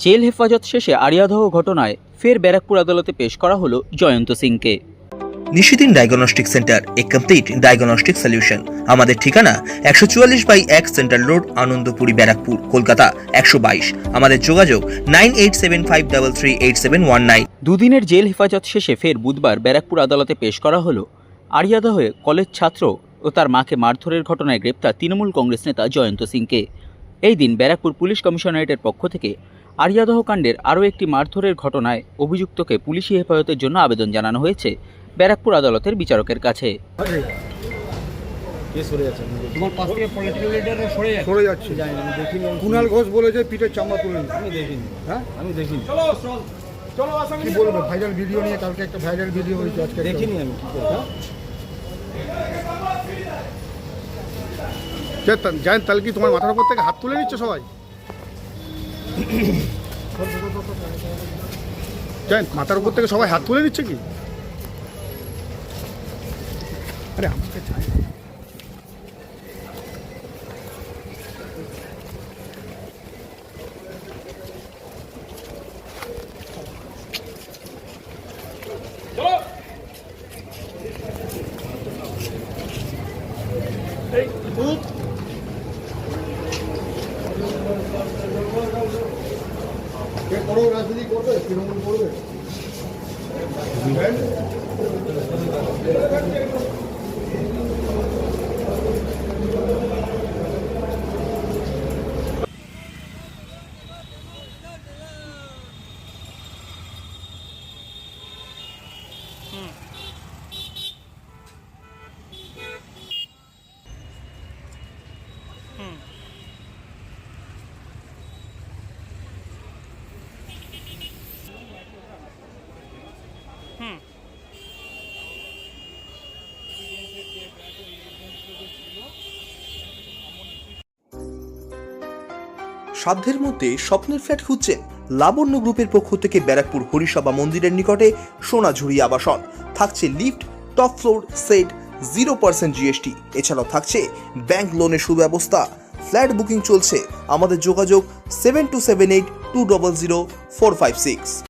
Jail হেফাজত শেষে আরিয়াদহ ঘটনায় ফের ব্যারাকপুর আদালতে পেশ করা হলো জয়ন্ত সিংকে। নিশিদিন ডায়াগনস্টিক সেন্টার, এ কমপ্লিট ডায়াগনস্টিক সলিউশন। আমাদের ঠিকানা 144/1 সেন্ট্রাল রোড, আনন্দপুরি, ব্যারাকপুর, কলকাতা 122। আমাদের যোগাযোগ 9875338719। দুদিনের জেল হেফাজত শেষে ফের বুধবার ব্যারাকপুর আদালতে পেশ করা হলো আরিয়াদহে কলেজ ছাত্র ও তার মাকে মারধরের ঘটনায় গ্রেপ্তার তৃণমূল কংগ্রেস নেতা জয়ন্ত সিংকে। এই দিন ব্যারাকপুর পুলিশ কমিশনারেটের পক্ষ থেকে আরিয়াদহ কাণ্ডের আরও একটি মারধরের ঘটনায় অভিযুক্তকে পুলিশি হেফাজতের জন্য আবেদন জানানো হয়েছে ব্যারাকপুর আদালতের বিচারকের কাছে। সরে যাচ্ছে। কুণাল ঘোষ বলেছে পিঠের চামড়া তুলে নিতে। আমি দেখিনি। কি বলবো, ভাইরাল ভিডিও নিয়ে কালকে একটা ভাইরাল ভিডিও হয়েছে, আজকে দেখিনি আমি। জানেন তাহলে কি তোমার মাথার উপর থেকে হাত তুলে নিচ্ছে সবাই? জানেন মাথার উপর থেকে সবাই হাত তুলে নিচ্ছে কি? আরে আমাকে চাই বড় রাজনীতি করবে, তৃণমূল করবে। সাধ্যের মধ্যে স্বপ্নের ফ্ল্যাট খুঁজছেন? লাবণ্য গ্রুপের পক্ষ থেকে ব্যারাকপুর হরিসভা মন্দিরের নিকটে সোনাঝুরি আবাসন। থাকছে lift, top floor, set, 0% GST। এছাড়াও থাকছে ব্যাংক লোনের সুব্যবস্থা। ফ্ল্যাট বুকিং চলছে। আমাদের যোগাযোগ 7278200456।